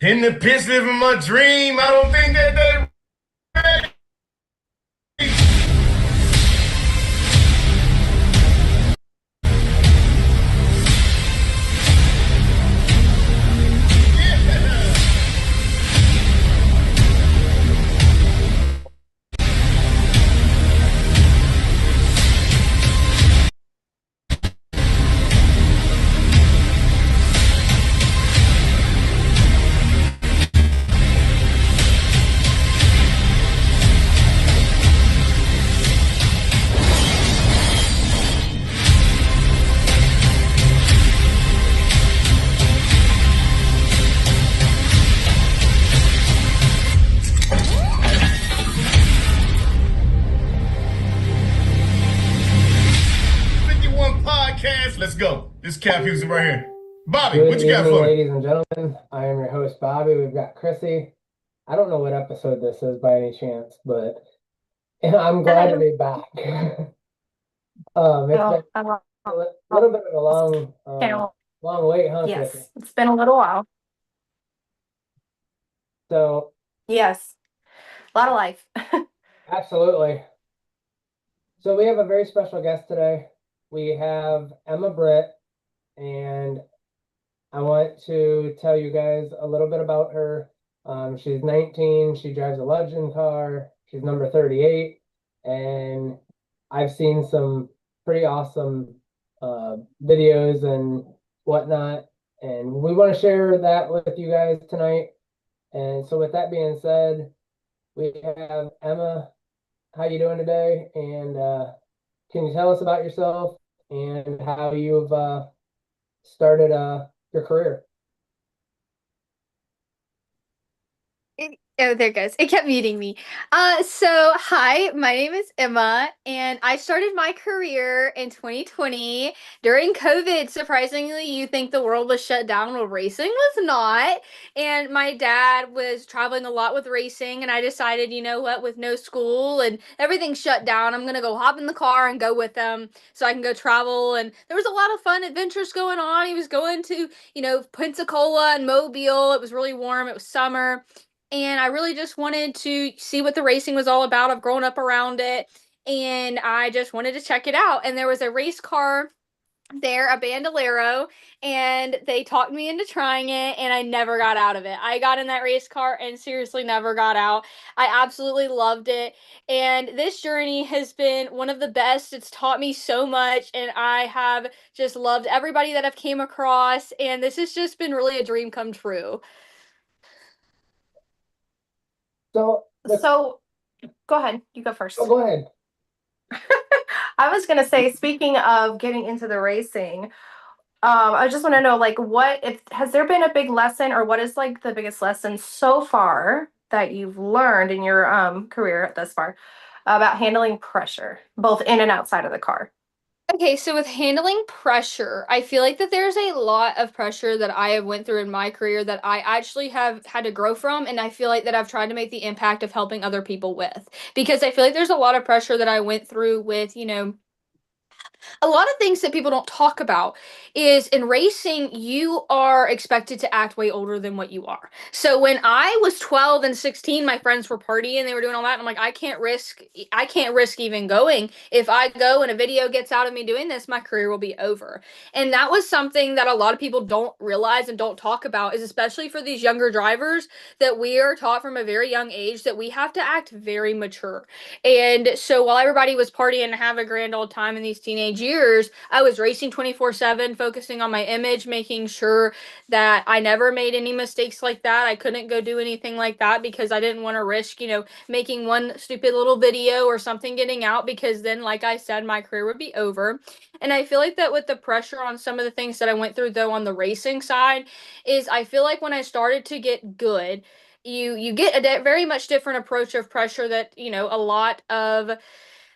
In the pitch living my dream. I don't think that they ready. Podcast. Let's go. This Cap Houston right here. Bobby, Good what you got evening, for me? ladies and gentlemen. I am your host, Bobby. We've got Chrissy. I don't know what episode this is by any chance, but I'm glad to be back. It's been Well, I love a little bit of a channel. long wait, huh, Chrissy? Yes, it's been a little while. So, Yes, a lot of life. absolutely. So we have a very special guest today. We have Emma Britt, and I want to tell you guys a little bit about her. She's 19. She drives a Legend car. She's number 38. And I've seen some pretty awesome videos and whatnot. And we want to share that with you guys tonight. And so with that being said, we have Emma. How you doing today? And can you tell us about yourself and how you've started your career? Oh, there it goes. It kept muting me. So hi, my name is Emma, and I started my career in 2020 during COVID. Surprisingly, you think the world was shut down. Well, racing was not. And my dad was traveling a lot with racing, and I decided, you know what, with no school and everything shut down, I'm gonna go hop in the car and go with them so I can go travel. And there was a lot of fun adventures going on. He was going to, Pensacola and Mobile. It was really warm. It was summer, and I really just wanted to see what the racing was all about. I've grown up around it, and I just wanted to check it out. And there was a race car there, a Bandolero, and they talked me into trying it, and I never got out of it. I got in that race car and seriously never got out. I absolutely loved it, and this journey has been one of the best. It's taught me so much, and I have just loved everybody that I've came across, and this has just been really a dream come true. So, So, go ahead. You go first. oh, go ahead. I was gonna say, speaking of getting into the racing, I just want to know, like, what if has there been a big lesson, or what is like the biggest lesson so far that you've learned in your career thus far about handling pressure, both in and outside of the car? Okay, so with handling pressure, I feel like that there's a lot of pressure that I have went through in my career that I actually have had to grow from, and I feel like that I've tried to make the impact of helping other people with. Because I feel like there's a lot of pressure that I went through with, a lot of things that people don't talk about is in racing you are expected to act way older than what you are. So when I was 12 and 16, my friends were partying, they were doing all that, and I'm like, I can't risk even going. If I go and a video gets out of me doing this, my career will be over. And that was something that a lot of people don't realize and don't talk about, is especially for these younger drivers, that we are taught from a very young age that we have to act very mature. And so while everybody was partying and having a grand old time in these teenage years, I was racing 24/7, focusing on my image, making sure that I never made any mistakes like that. I couldn't go do anything like that because I didn't want to risk, making one stupid little video or something getting out, because then, like I said, my career would be over. And I feel like that with the pressure on some of the things that I went through, though, on the racing side, is I feel like when I started to get good, you get a very much different approach of pressure that a lot of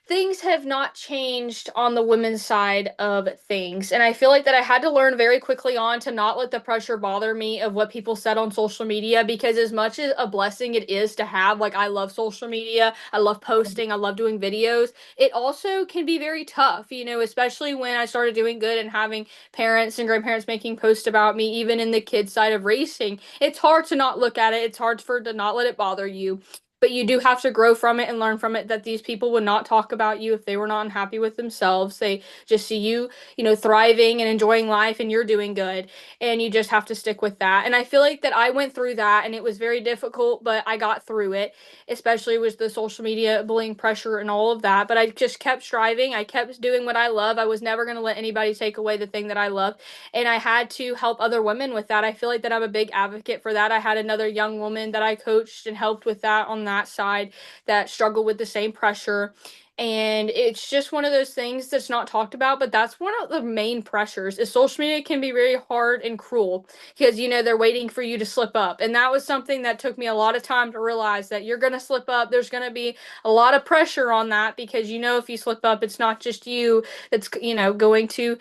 things have not changed on the women's side of things. And I feel like that I had to learn very quickly on to not let the pressure bother me of what people said on social media, because as much as a blessing it is to have, like, I love social media, I love posting, I love doing videos, it also can be very tough, especially when I started doing good and having parents and grandparents making posts about me, even in the kids side of racing. It's hard to not look at it. It's hard to not let it bother you, but you do have to grow from it and learn from it that these people would not talk about you if they were not unhappy with themselves. They just see you, thriving and enjoying life, and you're doing good, and you just have to stick with that. And I feel like that I went through that, and it was very difficult, but I got through it, especially with the social media bullying pressure and all of that. But I just kept striving. I kept doing what I love. I was never going to let anybody take away the thing that I love, and I had to help other women with that. I feel like that I'm a big advocate for that. I had another young woman that I coached and helped with that on that side that struggled with the same pressure. And it's just one of those things that's not talked about, but that's one of the main pressures. Is social media can be very hard and cruel because they're waiting for you to slip up. And that was something that took me a lot of time to realize, that you're going to slip up. There's going to be a lot of pressure on that, because if you slip up, it's not just you that's going to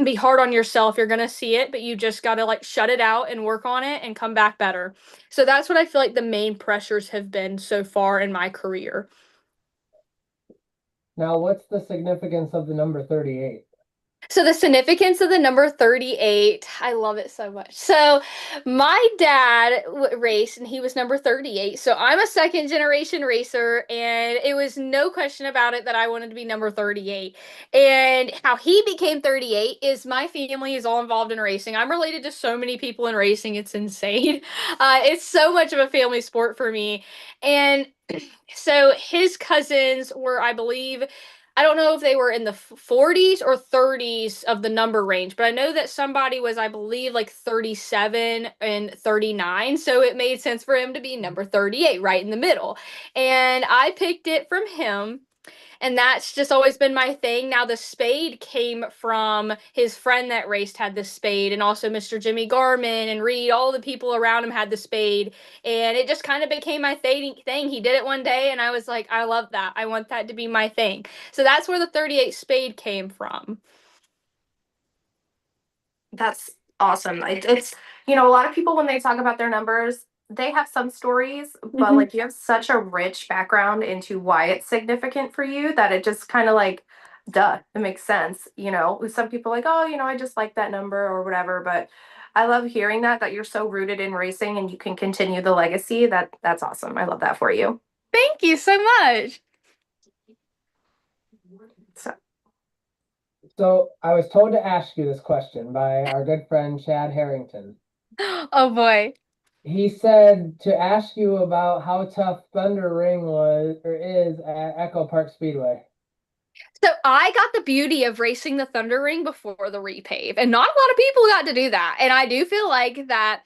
be hard on yourself. You're going to see it, but you just got to like shut it out and work on it and come back better. So that's what I feel like the main pressures have been so far in my career. Now, what's the significance of the number 38? So the significance of the number 38, I love it so much. So my dad raced, and he was number 38. So I'm a second generation racer, and it was no question about it that I wanted to be number 38. And how he became 38 is my family is all involved in racing. I'm related to so many people in racing. It's insane. It's so much of a family sport for me. And so his cousins were, I believe, I don't know if they were in the 40s or 30s of the number range, but I know that somebody was, I believe, like 37 and 39. So it made sense for him to be number 38, right in the middle. And I picked it from him, and that's just always been my thing. Now the spade came from his friend that raced had the spade, and also Mr. Jimmy Garmin and Reed, all the people around him had the spade, and it just kind of became my thing. He did it one day, and I was like, I love that. I want that to be my thing. So that's where the 38 spade came from. That's awesome. It's a lot of people when they talk about their numbers, they have some stories, but like you have such a rich background into why it's significant for you that it just kind of like, duh, it makes sense. Some people are like, oh, I just like that number or whatever, but I love hearing that you're so rooted in racing and you can continue the legacy. That's awesome. I love that for you. Thank you so much. So, So I was told to ask you this question by our good friend Chad Harrington. Oh boy. He said to ask you about how tough Thunder Ring was or is at Echo Park Speedway. So I got the beauty of racing the Thunder Ring before the repave, and not a lot of people got to do that. And I do feel like that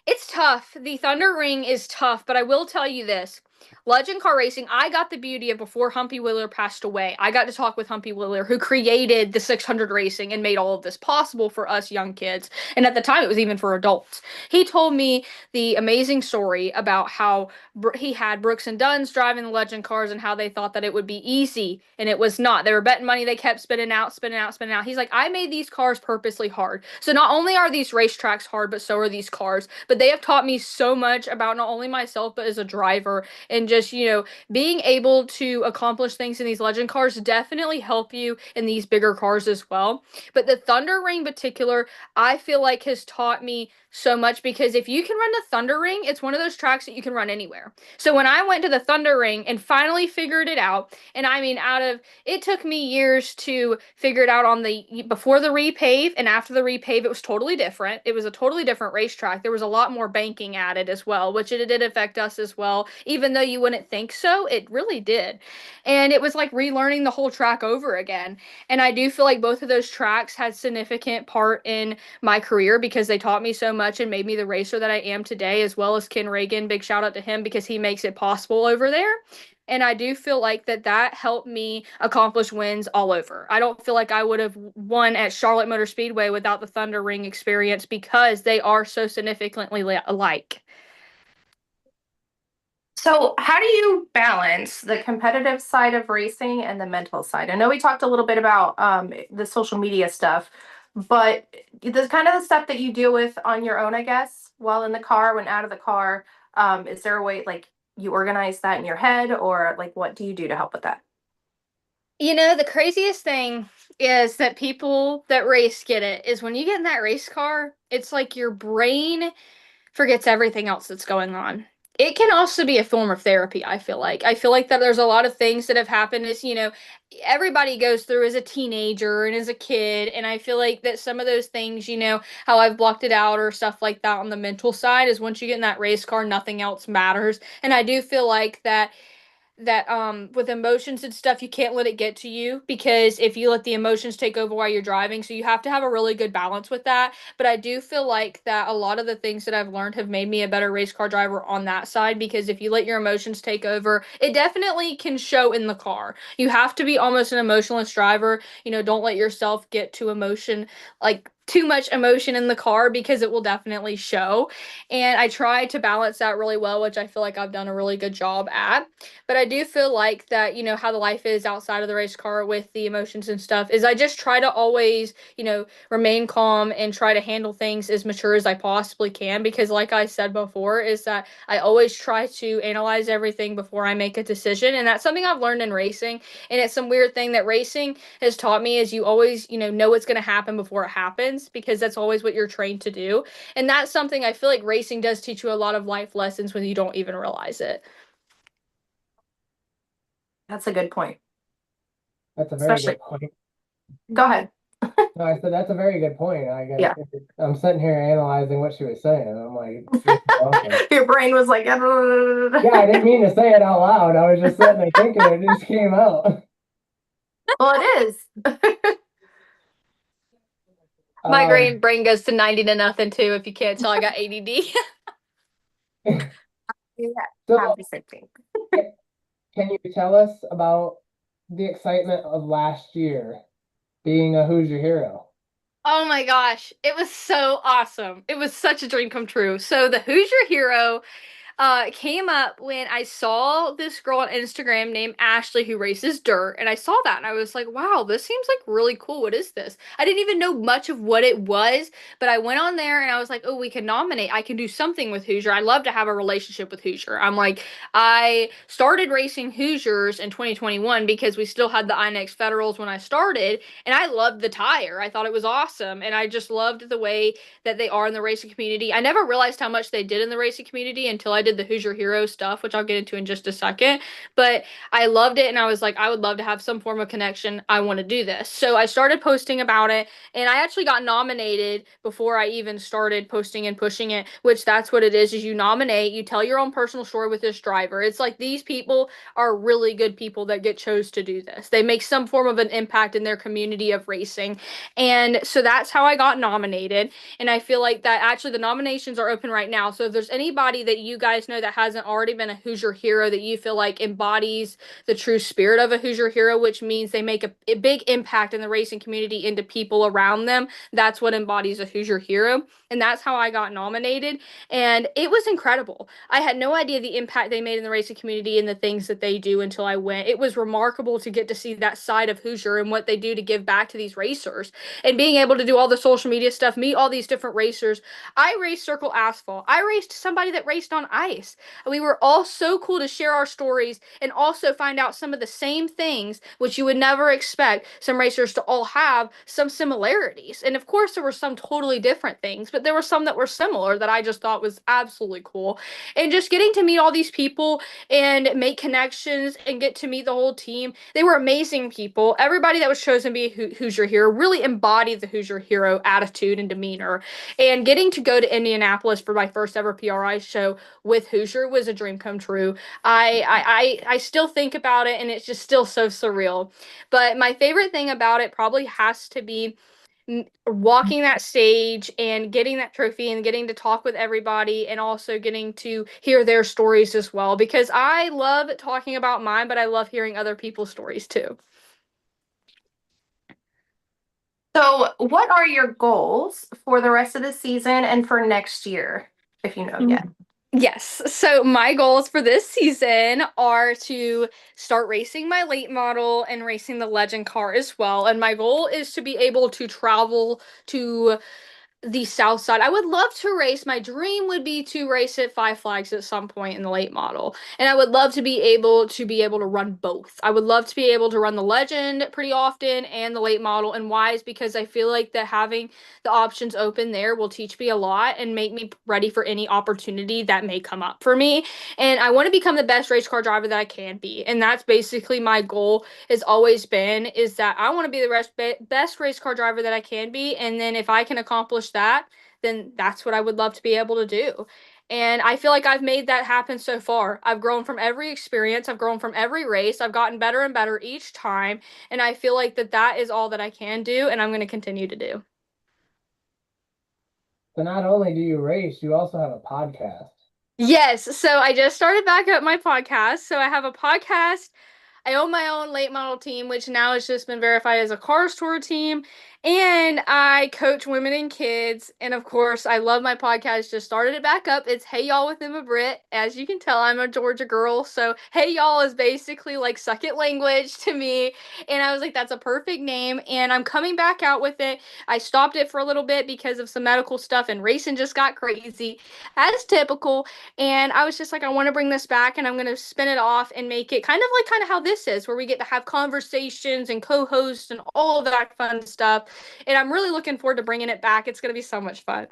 it's tough. The Thunder Ring is tough, but I will tell you this. Legend Car Racing, I got the beauty of before Humpy Wheeler passed away. I got to talk with Humpy Wheeler, who created the 600 racing and made all of this possible for us young kids. And at the time, it was even for adults. He told me the amazing story about how he had Brooks and Dunn's driving the Legend cars and how they thought that it would be easy, and it was not. They were betting money. They kept spinning out, spinning out, spinning out. He's like, I made these cars purposely hard. So not only are these racetracks hard, but so are these cars. But they have taught me so much about not only myself, but as a driver, and just, being able to accomplish things in these Legend cars definitely help you in these bigger cars as well. But the Thunder Ring in particular, I feel like has taught me so much, because if you can run the Thunder Ring, it's one of those tracks that you can run anywhere. So when I went to the Thunder Ring and finally figured it out, and I mean, it took me years to figure it out on before the repave, and after the repave, it was totally different. It was a totally different racetrack. There was a lot more banking added as well, which it did affect us as well. Even though you wouldn't think so, it really did. And it was like relearning the whole track over again. And I do feel like both of those tracks had significant part in my career, because they taught me so much and made me the racer that I am today, as well as Ken Reagan. Big shout out to him, because he makes it possible over there. And I do feel like that helped me accomplish wins all over. I don't feel like I would have won at Charlotte Motor Speedway without the Thunder Ring experience, because they are so significantly alike. So, how do you balance the competitive side of racing and the mental side? I know we talked a little bit about the social media stuff, but the kind of the stuff that you deal with on your own, I guess, while in the car, when out of the car, is there a way like you organize that in your head, or like what do you do to help with that? You know, the craziest thing is that people that race get it is when you get in that race car, it's like your brain forgets everything else that's going on. It can also be a form of therapy, I feel like. I feel like that there's a lot of things that have happened as, everybody goes through as a teenager and as a kid. And I feel like that some of those things, how I've blocked it out or stuff like that on the mental side is once you get in that race car, nothing else matters. And I do feel like that with emotions and stuff you can't let it get to you because if you let the emotions take over while you're driving, so you have to have a really good balance with that. But I do feel like that a lot of the things that I've learned have made me a better race car driver on that side because if you let your emotions take over, it definitely can show in the car. You have to be almost an emotionless driver. Don't let yourself get to emotion, like too much emotion in the car because it will definitely show. And I try to balance that really well, which I feel like I've done a really good job at. But I do feel like that, how the life is outside of the race car with the emotions and stuff is I just try to always, remain calm and try to handle things as mature as I possibly can because like I said before is that I always try to analyze everything before I make a decision and that's something I've learned in racing and it's some weird thing that racing has taught me is you always, know what's going to happen before it happens because that's always what you're trained to do. And that's something I feel like racing does teach you a lot of life lessons when you don't even realize it. That's a good point. That's a very Especially, good point. go ahead. No, I said that's a very good point. I guess Yeah. I'm sitting here analyzing what she was saying. I'm like, this is awesome. Your brain was like, Yeah, I didn't mean to say it out loud. I was just sitting there thinking it just came out. well, it is. My Um, brain goes to 90 to nothing too, if you can't tell I got ADD. Yeah, so have the same thing. can you tell us about the excitement of last year being a Who's Your Hero? Oh my gosh, it was so awesome. It was such a dream come true. So the Who's Your Hero came up when I saw this girl on Instagram named Ashley who races dirt, and I saw that and I was like, wow, this seems like really cool. What is this? I didn't even know much of what it was, but I went on there and I was like, oh, we can nominate. I can do something with Hoosier. I'd love to have a relationship with Hoosier. I'm like, I started racing Hoosiers in 2021 because we still had the INX Federals when I started, and I loved the tire. I thought it was awesome, and I just loved the way that they are in the racing community. I never realized how much they did in the racing community until I did the Hoosier Hero stuff, which I'll get into in just a second. But I loved it and I was like, I would love to have some form of connection. I want to do this. So I started posting about it and I actually got nominated before I even started posting and pushing it, which that's what it is you nominate, you tell your own personal story with this driver. It's like these people are really good people that get chose to do this. They make some form of an impact in their community of racing. And so that's how I got nominated. And I feel like that actually the nominations are open right now. So if there's anybody that you guys know that hasn't already been a Hoosier Hero that you feel like embodies the true spirit of a Hoosier Hero, which means they make a big impact in the racing community into people around them, that's what embodies a Hoosier Hero. And that's how I got nominated. And it was incredible. I had no idea the impact they made in the racing community and the things that they do until I went. It was remarkable to get to see that side of Hoosier and what they do to give back to these racers and being able to do all the social media stuff, meet all these different racers. I raced Circle Asphalt. I raced somebody that raced on ice. We were all so cool to share our stories and also find out some of the same things, which you would never expect some racers to all have some similarities. And of course, there were some totally different things, but there were some that were similar that I just thought was absolutely cool. And just getting to meet all these people and make connections and get to meet the whole team. They were amazing people. Everybody that was chosen to be Hoosier Hero really embodied the Hoosier Hero attitude and demeanor. And getting to go to Indianapolis for my first ever PRI show with Hoosier was a dream come true. I still think about it and it's just still so surreal. But my favorite thing about it probably has to be walking that stage and getting that trophy and getting to talk with everybody and also getting to hear their stories as well because I love talking about mine, but I love hearing other people's stories too. So, what are your goals for the rest of the season and for next year, if you know yet? Yes. So my goals for this season are to start racing my late model and racing the legend car as well. And my goal is to be able to travel to the south side. I would love to race. My dream would be to race at Five Flags at some point in the late model. And I would love to be able to run both. I would love to be able to run the legend pretty often and the late model. And why is because I feel like that having the options open there will teach me a lot and make me ready for any opportunity that may come up for me. And I want to become the best race car driver that I can be. And that's basically my goal has always been is that I want to be the best race car driver that I can be. And then if I can accomplish that, then that's what I would love to be able to do. And I feel like I've made that happen so far. I've grown from every experience, I've grown from every race, I've gotten better and better each time. And I feel like that is all that I can do, and I'm going to continue to do. So not only do you race, you also have a podcast. Yes, so I just started back up my podcast. So I have a podcast. I own my own late model team, which now has just been verified as a Cars Tour team. And I coach women and kids. And of course, I love my podcast. Just started it back up. It's Hey Y'all with Emma Britt. As you can tell, I'm a Georgia girl. So Hey Y'all is basically like suck it language to me. And I was like, that's a perfect name. And I'm coming back out with it. I stopped it for a little bit because of some medical stuff and racing just got crazy, as typical. And I was just like, I want to bring this back and I'm going to spin it off and make it kind of how this is, where we get to have conversations and co hosts and all of that fun stuff. And I'm really looking forward to bringing it back. It's going to be so much fun.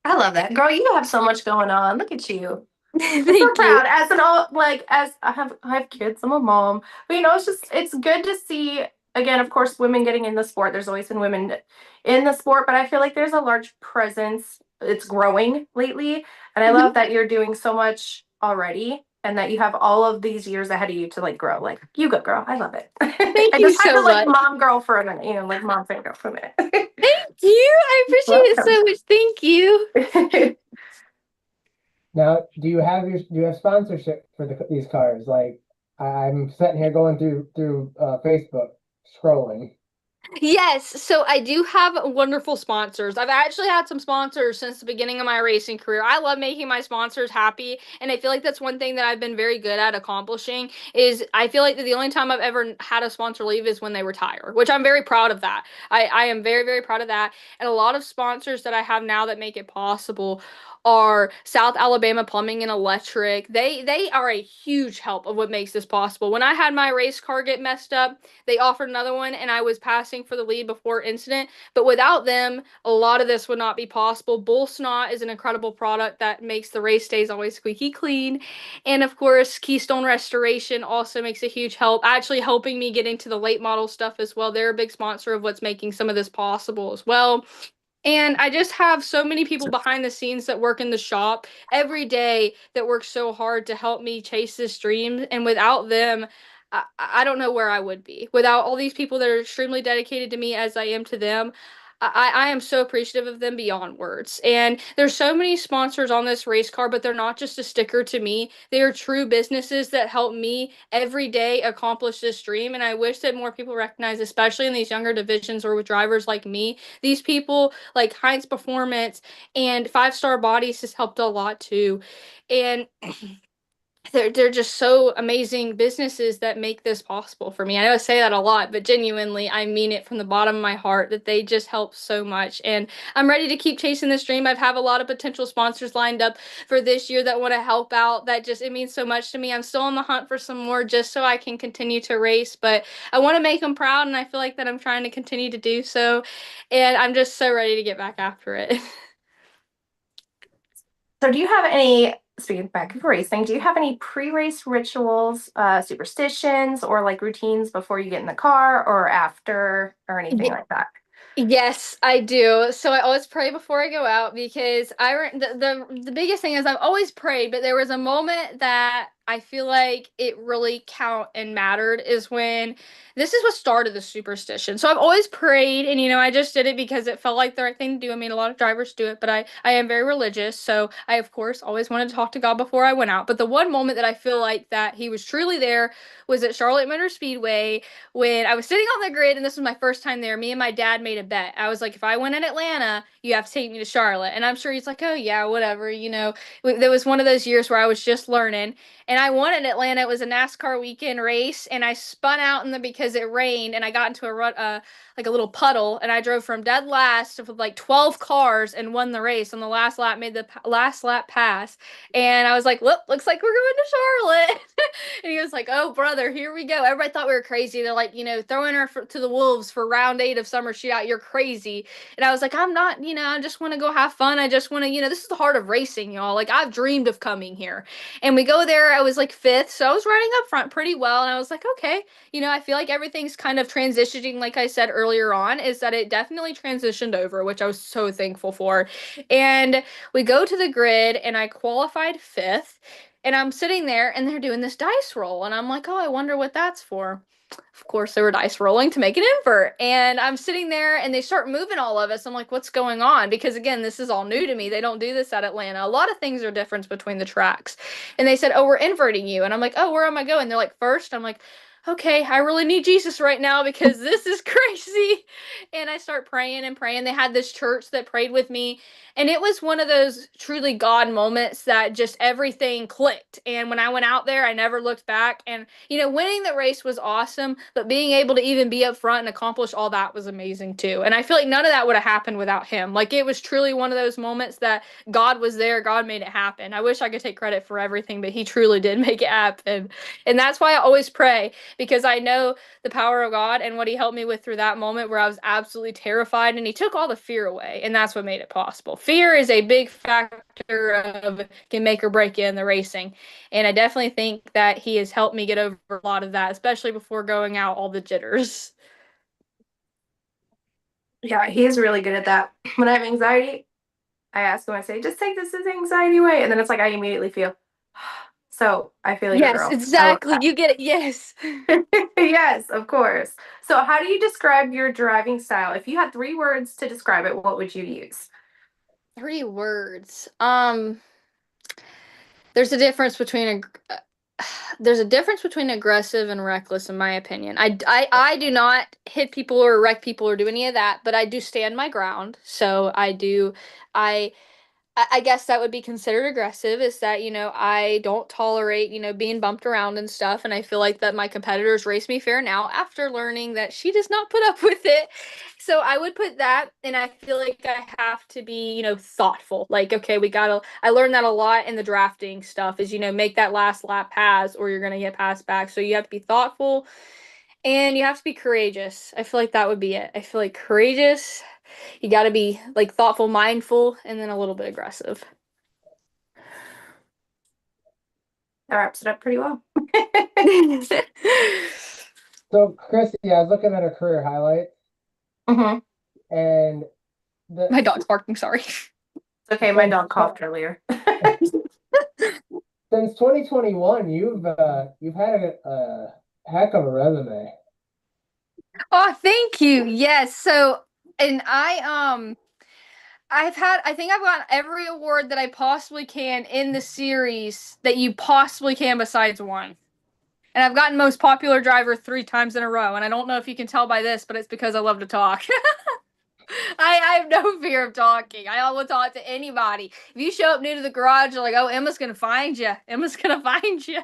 I love that. Girl, you have so much going on. Look at you. I'm so Thank proud. you. As an old, like, as I have kids, I'm a mom. But it's good to see, again, of course, women getting in the sport. There's always been women in the sport, but I feel like there's a large presence. It's growing lately. And I love that you're doing so much already and that you have all of these years ahead of you to like grow. Like, you go, girl. I love it. Thank I you just had to so like much. mom girl for a minute, like mom fangirl for a minute. Thank you. I appreciate it Welcome. so much. Thank you. Now, do you have sponsorship for these cars? Like, I'm sitting here going through Facebook, scrolling. Yes, so I do have wonderful sponsors. I've actually had some sponsors since the beginning of my racing career. I love making my sponsors happy, and I feel like that's one thing that I've been very good at accomplishing is I feel like that the only time I've ever had a sponsor leave is when they retire, which I'm very proud of that. I am very, very proud of that. And a lot of sponsors that I have now that make it possible are South Alabama Plumbing and Electric. They are a huge help of what makes this possible. When I had my race car get messed up, they offered another one, and I was passing for the lead before incident. But without them, a lot of this would not be possible. Bull Snot is an incredible product that makes the race days always squeaky clean. And of course, Keystone Restoration also makes a huge help, actually helping me get into the late model stuff as well. They're a big sponsor of what's making some of this possible as well. And I just have so many people behind the scenes that work in the shop every day that work so hard to help me chase this dream. And without them, I don't know where I would be. Without all these people that are extremely dedicated to me as I am to them, I am so appreciative of them beyond words. And there's so many sponsors on this race car, but they're not just a sticker to me. They are true businesses that help me every day accomplish this dream. And I wish that more people recognize, especially in these younger divisions or with drivers like me, these people like Heinz Performance and Five Star Bodies has helped a lot too. And they're just so amazing businesses that make this possible for me. I know I say that a lot, but genuinely, I mean it from the bottom of my heart that they just help so much. And I'm ready to keep chasing this dream. I've have a lot of potential sponsors lined up for this year that want to help out. That just it means so much to me. I'm still on the hunt for some more just so I can continue to race, but I want to make them proud, and I feel like that I'm trying to continue to do so. And I'm just so ready to get back after it. So, do you have any, speaking back of racing, do you have any pre-race rituals, superstitions, or like routines before you get in the car or after or anything like that? Yes, I do. So I always pray before I go out because the biggest thing is I've always prayed, but there was a moment that I feel like it really count and mattered is when this is what started the superstition. So I've always prayed, and I just did it because it felt like the right thing to do. I mean, a lot of drivers do it, but I am very religious, so I of course always wanted to talk to God before I went out. But the one moment that I feel like that he was truly there was at Charlotte Motor Speedway when I was sitting on the grid, and this was my first time there. Me and my dad made a bet. I was like, if I win in Atlanta, you have to take me to Charlotte. And I'm sure he's like, oh yeah, whatever. There was one of those years where I was just learning, and I won in Atlanta. It was a NASCAR weekend race, and I spun out because it rained, and I got into like a little puddle, and I drove from dead last with like 12 cars and won the race on the last lap, made the last lap pass, and I was like, look, looks like we're going to Charlotte. And he was like, oh brother, here we go. Everybody thought we were crazy. They're like, throwing her to the wolves for round 8 of Summer Shootout. You're crazy. And I was like, I'm not. I just want to go have fun. I just want to, this is the heart of racing, y'all. Like, I've dreamed of coming here. And we go there. I was like 5th, so I was riding up front pretty well, and I was like, okay, I feel like everything's kind of transitioning, like I said earlier on, is that it definitely transitioned over, which I was so thankful for. And we go to the grid, and I qualified 5th, and I'm sitting there, and they're doing this dice roll, and I'm like, oh, I wonder what that's for. Of course, they were dice rolling to make an invert. And I'm sitting there, and they start moving all of us. I'm like, what's going on? Because again, this is all new to me. They don't do this at Atlanta. A lot of things are different between the tracks. And they said, oh, we're inverting you. And I'm like, oh, where am I going? They're like, first. I'm like, okay, I really need Jesus right now because this is crazy. And I start praying and praying. They had this church that prayed with me. And it was one of those truly God moments that just everything clicked. And when I went out there, I never looked back. And, winning the race was awesome, but being able to even be up front and accomplish all that was amazing too. And I feel like none of that would have happened without him. Like, it was truly one of those moments that God was there. God made it happen. I wish I could take credit for everything, but he truly did make it happen. And that's why I always pray, because I know the power of God and what he helped me with through that moment where I was absolutely terrified, and he took all the fear away, and that's what made it possible. Fear is a big factor of can make or break you in the racing, and I definitely think that he has helped me get over a lot of that, especially before going out, all the jitters. Yeah, he is really good at that. When I have anxiety, I ask him, I say, just take this as anxiety away. And then it's like I immediately feel. So I feel like a Yes, girl. exactly. You get it. Yes. Yes, of course. So how do you describe your driving style? If you had 3 words to describe it, what would you use? 3 words. There's a difference between there's a difference between aggressive and reckless, in my opinion. I do not hit people or wreck people or do any of that, but I do stand my ground. So I guess that would be considered aggressive, is that, I don't tolerate, being bumped around and stuff. And I feel like that my competitors race me fair now after learning that she does not put up with it. So I would put that, and I feel like I have to be, thoughtful. Like, okay, I learned that a lot in the drafting stuff is, make that last lap pass or you're going to get passed back. So you have to be thoughtful and you have to be courageous. I feel like that would be it. I feel like courageous. You got to be like thoughtful, mindful, and then a little bit aggressive. That wraps it up pretty well. So, Christy, I was looking at her career highlights, Mm-hmm. and My dog's barking, sorry. It's okay, my dog coughed earlier. since 2021, you've had a heck of a resume. Oh, thank you. Yes. So, and I think I've gotten every award that I possibly can in the series that you possibly can besides one. And I've gotten most popular driver 3 times in a row. And I don't know if you can tell by this, but it's because I love to talk. I have no fear of talking. I will talk to anybody. If you show up new to the garage, you're like, oh, Emma's going to find you. Emma's going to find you.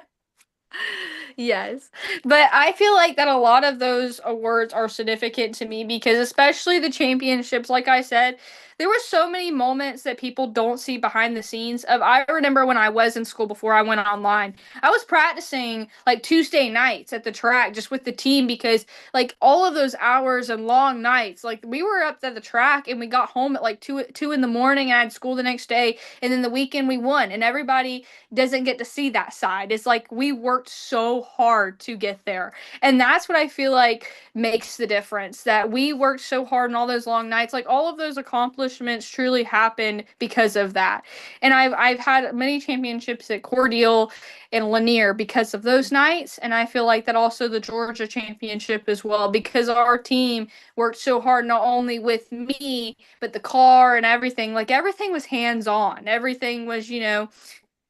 Yes. But I feel like that a lot of those awards are significant to me because especially the championships, like I said, there were so many moments that people don't see behind the scenes of. I remember when I was in school before I went online, I was practicing like Tuesday nights at the track just with the team because like all of those hours and long nights, like we were up at the track and we got home at like 2 in the morning and I had school the next day, and then the weekend we won, and everybody doesn't get to see that side. It's like we worked so hard to get there. And that's what I feel like makes the difference, that we worked so hard on all those long nights, like all of those accomplishments accomplishments truly happened because of that. And I've had many championships at Cordial and Lanier because of those nights. And I feel like that also the Georgia championship as well, because our team worked so hard, not only with me, but the car and everything. Like everything was hands on. Everything was,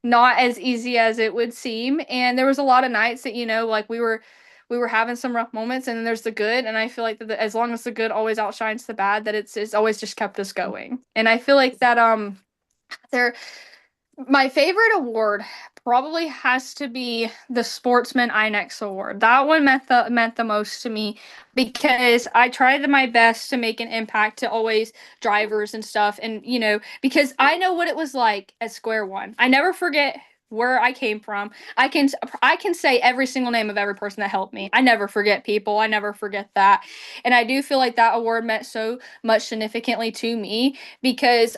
not as easy as it would seem. And there was a lot of nights that, like we were having some rough moments, and then there's the good. And I feel like that as long as the good always outshines the bad, that it's always just kept us going. And I feel like that there my favorite award probably has to be the Sportsman INEX Award. That one meant the most to me because I tried my best to make an impact to always drivers and stuff, and because I know what it was like at Square One. I never forget where I came from. I can say every single name of every person that helped me. I never forget people. I never forget that. And I do feel like that award meant so much significantly to me because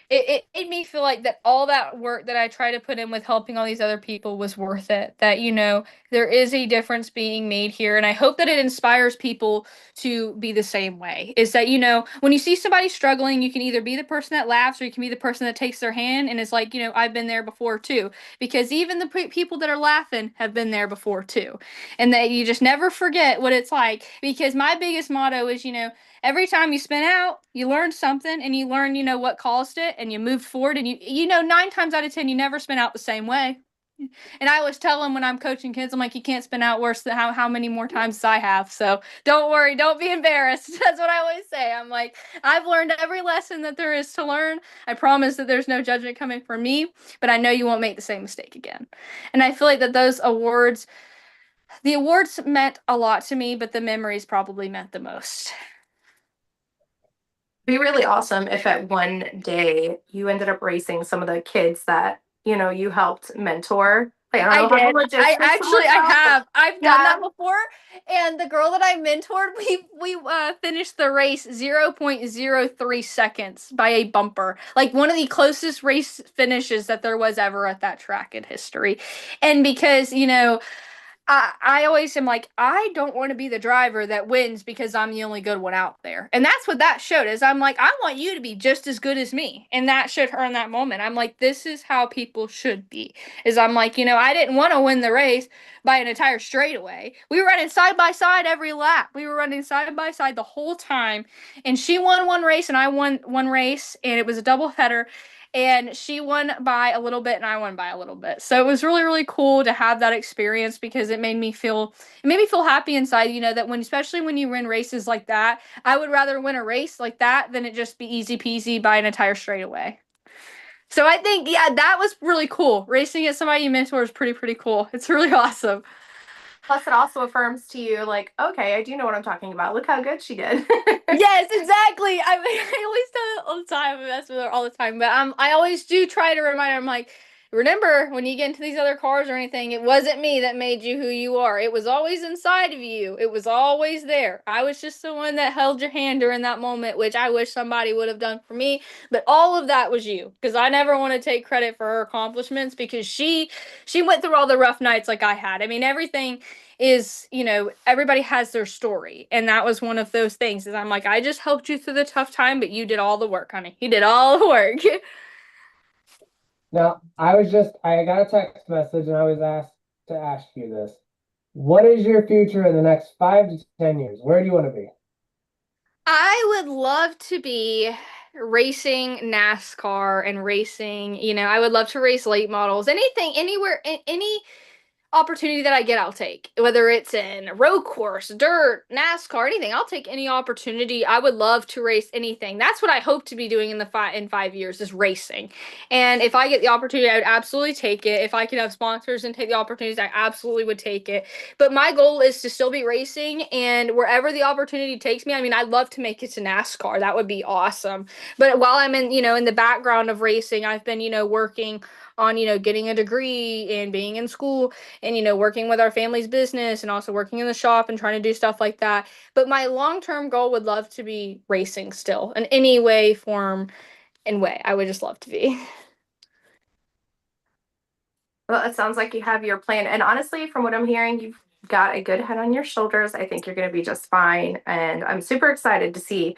it made me feel like that all that work that I try to put in with helping all these other people was worth it. That, there is a difference being made here. And I hope that it inspires people to be the same way. Is that, when you see somebody struggling, you can either be the person that laughs or you can be the person that takes their hand. And it's like, I've been there before too. Because even the people that are laughing have been there before too. And that you just never forget what it's like. Because my biggest motto is, every time you spin out, you learn something and you learn, what caused it and you move forward and 9 times out of 10, you never spin out the same way. And I always tell them when I'm coaching kids, I'm like, you can't spin out worse than how many more times I have. So don't worry, don't be embarrassed. That's what I always say. I'm like, I've learned every lesson that there is to learn. I promise that there's no judgment coming from me, but I know you won't make the same mistake again. And I feel like that the awards meant a lot to me, but the memories probably meant the most. Be really awesome if at one day you ended up racing some of the kids that you helped mentor. Like, I don't know how the did. logistics work I out, but have. I've done yeah. that before. And the girl that I mentored, we finished the race 0.03 seconds by a bumper. Like one of the closest race finishes that there was ever at that track in history. And because, I always am like, I don't want to be the driver that wins because I'm the only good one out there. And that's what that showed is I'm like, I want you to be just as good as me. And that showed her in that moment. I'm like, this is how people should be. Is I'm like, I didn't want to win the race by an entire straightaway. We were running side by side every lap. We were running side by side the whole time. And she won one race and I won one race. And it was a double header. And she won by a little bit and I won by a little bit. So it was really, really cool to have that experience because it made me feel happy inside, that especially when you win races like that, I would rather win a race like that than it just be easy peasy by an entire straightaway. So I think, yeah, that was really cool. Racing at somebody you mentor is pretty cool. It's really awesome. Plus, it also affirms to you, like, okay, I do know what I'm talking about. Look how good she did. Yes, exactly. I always tell her all the time. I mess with her all the time. But I always do try to remind her, I'm like, remember, when you get into these other cars or anything, it wasn't me that made you who you are. It was always inside of you. It was always there. I was just the one that held your hand during that moment, which I wish somebody would have done for me. But all of that was you. Because I never want to take credit for her accomplishments because she went through all the rough nights like I had. I mean, everything is, everybody has their story. And that was one of those things is I'm like, I just helped you through the tough time, but you did all the work, honey. You did all the work. Now, I got a text message and I was asked to ask you this. What is your future in the next 5 to 10 years? Where do you want to be? I would love to be racing NASCAR and racing, I would love to race late models, anything, anywhere, any opportunity that I get, I'll take. Whether it's in a road course, dirt, NASCAR, anything, I'll take any opportunity. I would love to race anything. That's what I hope to be doing in 5 years is racing. And if I get the opportunity, I would absolutely take it. If I could have sponsors and take the opportunities, I absolutely would take it. But my goal is to still be racing, and wherever the opportunity takes me, I mean, I'd love to make it to NASCAR. That would be awesome. But while I'm in the background of racing, I've been, working on, getting a degree and being in school and, working with our family's business and also working in the shop and trying to do stuff like that. But my long-term goal would love to be racing still in any way, form, and way. I would just love to be. Well, it sounds like you have your plan. And honestly, from what I'm hearing, you've got a good head on your shoulders. I think you're going to be just fine. And I'm super excited to see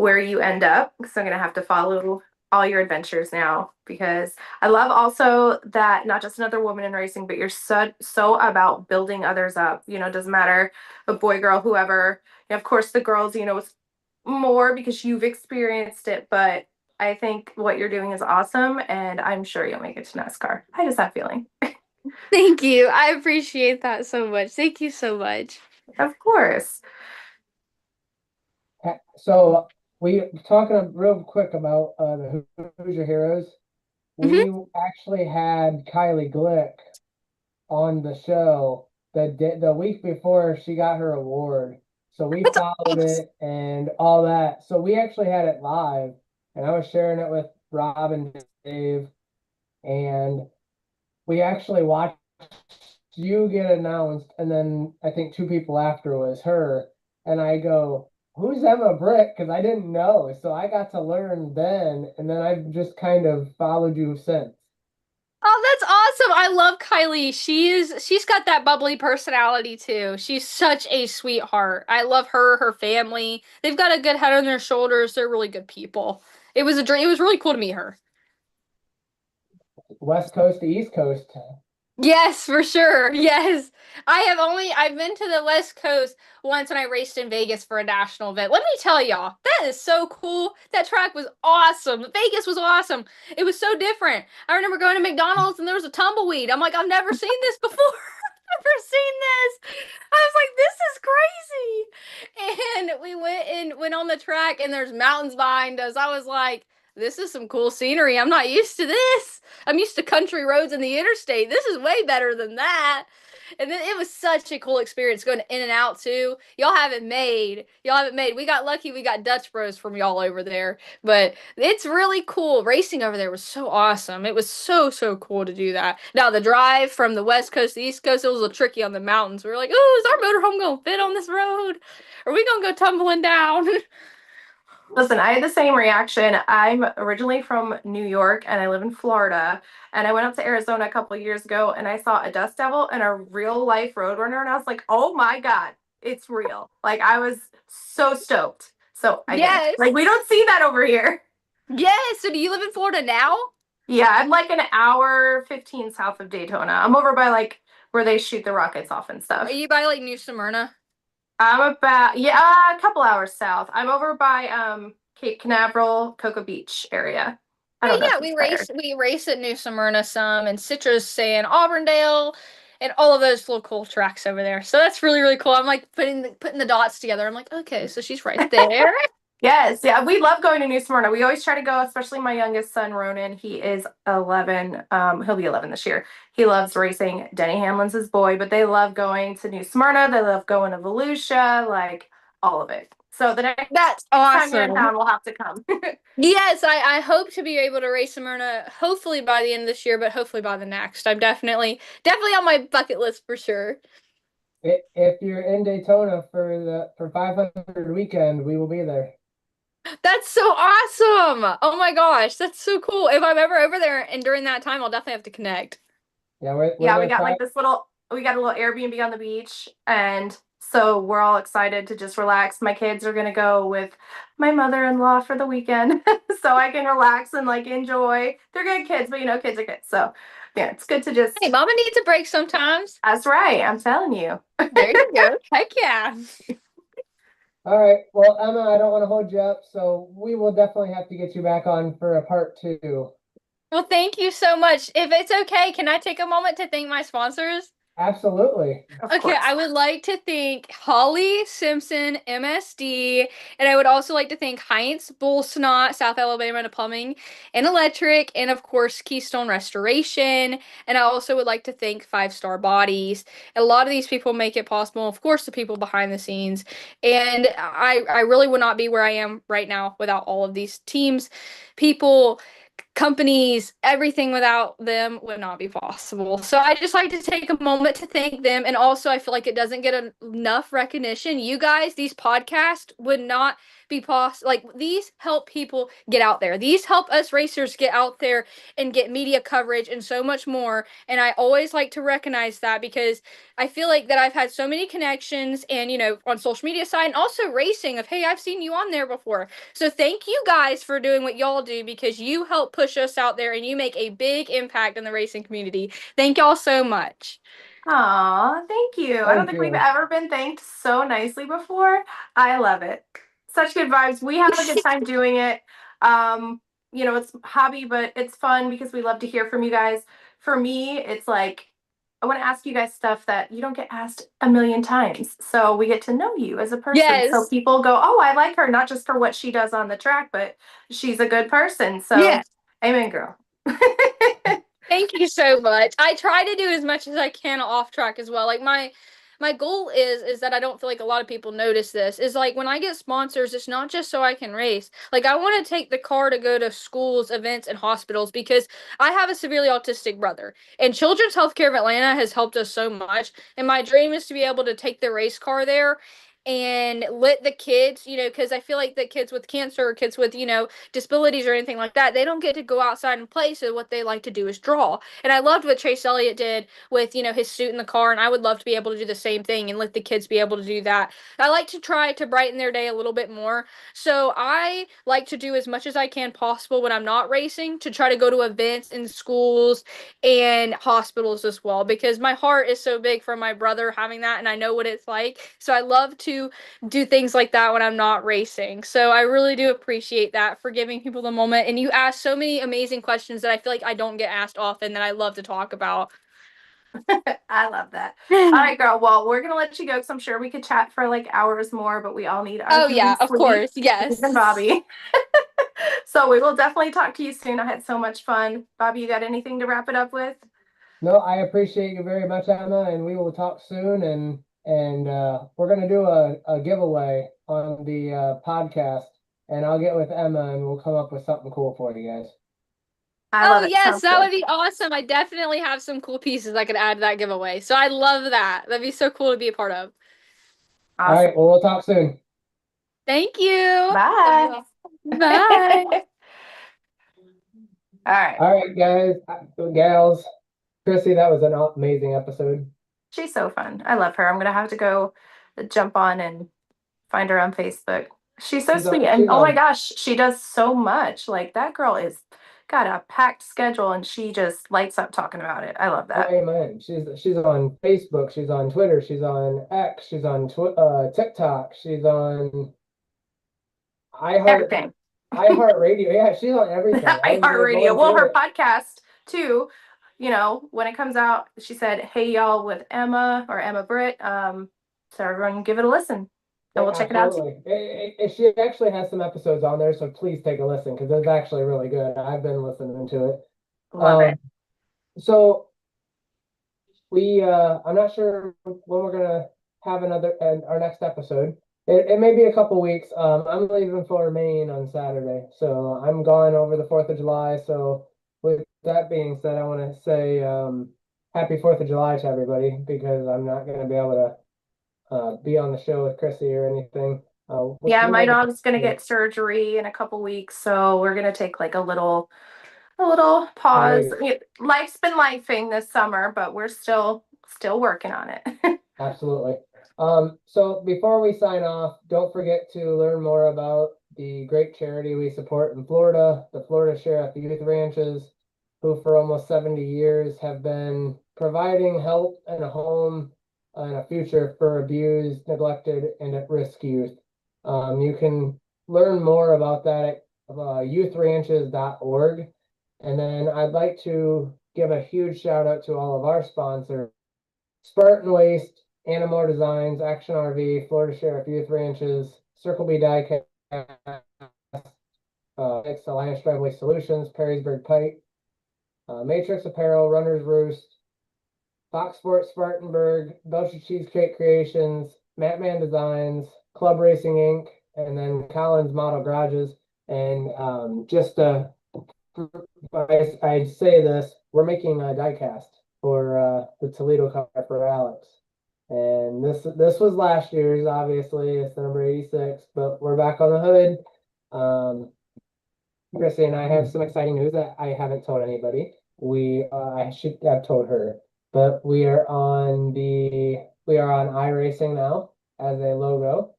where you end up, because I'm going to have to follow all your adventures now, because I love also that not just another woman in racing, but you're so about building others up. You know, it doesn't matter a boy, girl, whoever. And of course, the girls, you know, it's more because you've experienced it, but I think what you're doing is awesome, and I'm sure you'll make it to NASCAR. I just have a feeling. Thank you. I appreciate that so much. Thank you so much. Of course. So we talking real quick about the Who's Your Heroes. We actually had Kylie Glick on the show the week before she got her award. So we That's followed awesome. it and all that. So we actually had it live, and I was sharing it with Rob and Dave, and we actually watched you get announced, and then I think two people after was her, and I go, "Who's Emma Britt?" Because I didn't know, so I got to learn then, and then I've just kind of followed you since. Oh, that's awesome. I love Kylie. She's got that bubbly personality too. She's such a sweetheart. I love her, her family. They've got a good head on their shoulders. They're really good people. It was a dream. It was really cool to meet her. West Coast to East Coast. Yes, for sure. Yes. I've been to the West Coast once when I raced in Vegas for a national event. Let me tell y'all, that is so cool. That track was awesome. Vegas was awesome. It was so different. I remember going to McDonald's and there was a tumbleweed. I'm like, I've never seen this before. I've never seen this. I was like, this is crazy. And we went on the track and there's mountains behind us. I was like, this is some cool scenery. I'm not used to this. I'm used to country roads and the interstate. This is way better than that. And then it was such a cool experience going in and out too. Y'all have it made. Y'all have it made. We got lucky. We got Dutch Bros from y'all over there. But it's really cool. Racing over there was so awesome. It was so cool to do that. Now the drive from the West Coast to the East Coast, it was a little tricky on the mountains. We were like, oh, is our motorhome gonna fit on this road? Are we gonna go tumbling down? Listen, I had the same reaction. I'm originally from New York and I live in Florida. And I went up to Arizona a couple of years ago and I saw a Dust Devil and a real life Roadrunner. And I was like, oh my God, it's real. Like, I was so stoked. So, I Yes. like, we don't see that over here. Yes. So do you live in Florida now? Yeah, I'm like an hour 15 south of Daytona. I'm over by like where they shoot the rockets off and stuff. Are you by like New Smyrna? I'm about a couple hours south. I'm over by Cape Canaveral, Cocoa Beach area. I don't know Yeah, if it's better. we race at New Smyrna some and Citrus and Auburndale and all of those little cool tracks over there. So that's really cool. I'm like putting the dots together. I'm like, okay, so she's right there. Yes, yeah, we love going to New Smyrna. We always try to go, especially my youngest son, Ronan. He is 11. He'll be 11 this year. He loves racing. Denny Hamlin's his boy, but they love going to New Smyrna. They love going to Volusia, like all of it. So the next That's time you're in awesome. town, we'll have to come. Yes, I hope to be able to race Smyrna hopefully by the end of this year, but hopefully by the next. I'm definitely on my bucket list for sure. If you're in Daytona for 500 weekend, we will be there. That's so awesome. Oh my gosh, that's so cool. If I'm ever over there and during that time, I'll definitely have to connect. Yeah, we're Yeah, we gonna got try. like we got a little Airbnb on the beach, and so we're all excited to just relax. My kids are gonna go with my mother-in-law for the weekend, so I can relax and like enjoy. They're good kids, but you know, kids are kids. So yeah, it's good to just. Hey, mama needs a break sometimes. That's right. I'm telling you. There you go. Heck yeah. All right. Well, Emma, I don't want to hold you up, so we will definitely have to get you back on for a part 2. Well, thank you so much. If it's okay, can I take a moment to thank my sponsors? Absolutely. Of Okay, course. I would like to thank Holly Simpson, MSD, and I would also like to thank Heinz Bullsnot, South Alabama Plumbing and Electric, and of course Keystone Restoration. And I also would like to thank Five Star Bodies. A lot of these people make it possible. Of course, the people behind the scenes, and I really would not be where I am right now without all of these teams, people, companies, everything without them would not be possible. So I just like to take a moment to thank them. And also, I feel like it doesn't get enough recognition. You guys, these podcasts would not be possible. Like these help people get out there. These help us racers get out there and get media coverage and so much more. And I always like to recognize that because I feel like that I've had so many connections and, on social media side and also racing of, hey, I've seen you on there before. So thank you guys for doing what y'all do because you help push us out there and you make a big impact in the racing community. Thank y'all so much. Aw, thank you. I don't Thank think we've you. ever been thanked so nicely before. I love it. Such good vibes. We have a good time doing it. It's hobby, but it's fun because we love to hear from you guys. For me, it's like I want to ask you guys stuff that you don't get asked a million times. So we get to know you as a person. So Yes. people go, oh, I like her, not just for what she does on the track, but she's a good person. So Yeah. amen, girl. Thank you so much. I try to do as much as I can off track as well. Like my goal is that I don't feel like a lot of people notice this. Is like when I get sponsors, it's not just so I can race. Like I want to take the car to go to schools, events, and hospitals because I have a severely autistic brother. And Children's Healthcare of Atlanta has helped us so much. And my dream is to be able to take the race car there and let the kids, because I feel like the kids with cancer or kids with, disabilities or anything like that, they don't get to go outside and play. So what they like to do is draw. And I loved what Chase Elliott did with, his suit in the car. And I would love to be able to do the same thing and let the kids be able to do that. I like to try to brighten their day a little bit more. So I like to do as much as I can possible when I'm not racing to try to go to events in schools and hospitals as well, because my heart is so big for my brother having that. And I know what it's like. So I love to do things like that when I'm not racing. So I really do appreciate that for giving people the moment. And you ask so many amazing questions that I feel like I don't get asked often that I love to talk about. I love that. All right, girl. Well, we're gonna let you go because I'm sure we could chat for like hours more, but we all need our Oh beauty yeah, of sleep. course. Yes. Even Bobby. So we will definitely talk to you soon. I had so much fun. Bobby, you got anything to wrap it up with? No, I appreciate you very much, Emma, and we will talk soon. And we're gonna do a giveaway on the podcast, and I'll get with Emma, and we'll come up with something cool for you guys. I love Oh it. yes, Sounds that good. would be awesome. I definitely have some cool pieces I could add to that giveaway. So I love that. That'd be so cool to be a part of. All Awesome. right, well, we'll talk soon. Thank you. Bye. Bye. All right. All right, guys, gals, Chrissy, that was an amazing episode. She's so fun. I love her. I'm gonna have to go jump on and find her on Facebook. She's so sweet. And oh my gosh, she does so much. Like that girl is got a packed schedule and she just lights up talking about it. I love Oh, that. amen. She's on Facebook, she's on Twitter, she's on X, she's on TikTok, she's on Everything. iHeartRadio. Yeah, she's on everything. iHeartRadio. Well, her podcast too. When it comes out, she said, "Hey y'all" with Emma or Emma Britt. So everyone give it a listen, and we'll check it out too. She actually has some episodes on there, so please take a listen because it's actually really good. I've been listening to it. Love it. So I'm not sure when we're gonna have our next episode. It may be a couple weeks. I'm leaving for Maine on Saturday, so I'm gone over the 4th of July. So with that being said, I want to say happy 4th of July to everybody because I'm not going to be able to be on the show with Chrissy or anything. Yeah, my dog's gonna get surgery in a couple weeks, so we're gonna take like a little pause. Life's been lifing this summer, but we're still working on it. Absolutely. So before we sign off, don't forget to learn more about the great charity we support in Florida, the Florida Sheriff Youth Ranches, who for almost 70 years have been providing help and a home and a future for abused, neglected, and at-risk youth. You can learn more about that at youthranches.org. And then I'd like to give a huge shout out to all of our sponsors, Spartan Waste, Anamore Designs, Action RV, Florida Sheriff Youth Ranches, Circle B Diecast, Alliance Driveway Solutions, Perrysburg Pipe, Matrix Apparel, Runner's Roost, Fox Sports Spartanburg, Belcher Cheesecake Creations, Matman Designs, Club Racing Inc., and then Collins Model Garages. And I say this, we're making a diecast for the Toledo car for Alex. And this was last year's, obviously. It's the number 86, but we're back on the hood. Chrissy and I have some exciting news that I haven't told anybody. I should have told her, but we are on iRacing now as a logo.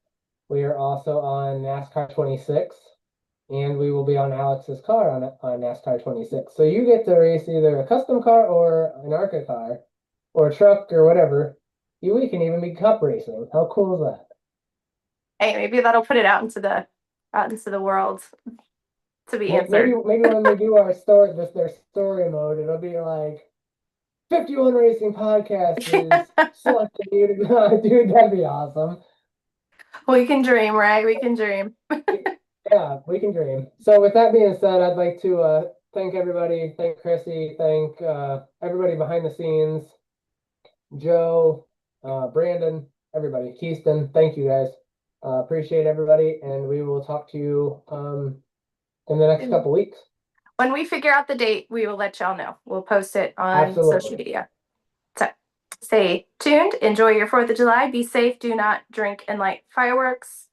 We are also on NASCAR 26, and we will be on Alex's car on NASCAR 26. So you get to race either a custom car or an ARCA car, or a truck or whatever. We can even be cup racing. How cool is that? Hey, maybe that'll put it out into the world to be Maybe answered. when they do their story mode, it'll be like 51 Racing Podcast is selecting you to go. Dude, that'd be awesome. We can dream, right? We can dream. Yeah, we can dream. So with that being said, I'd like to thank everybody, thank Chrissy, thank everybody behind the scenes, Joe, Brandon, everybody, Keyston, thank you guys. Appreciate everybody, and we will talk to you in the next couple weeks. When we figure out the date, we will let y'all know. We'll post it on social media. So stay tuned. Enjoy your 4th of July. Be safe. Do not drink and light fireworks.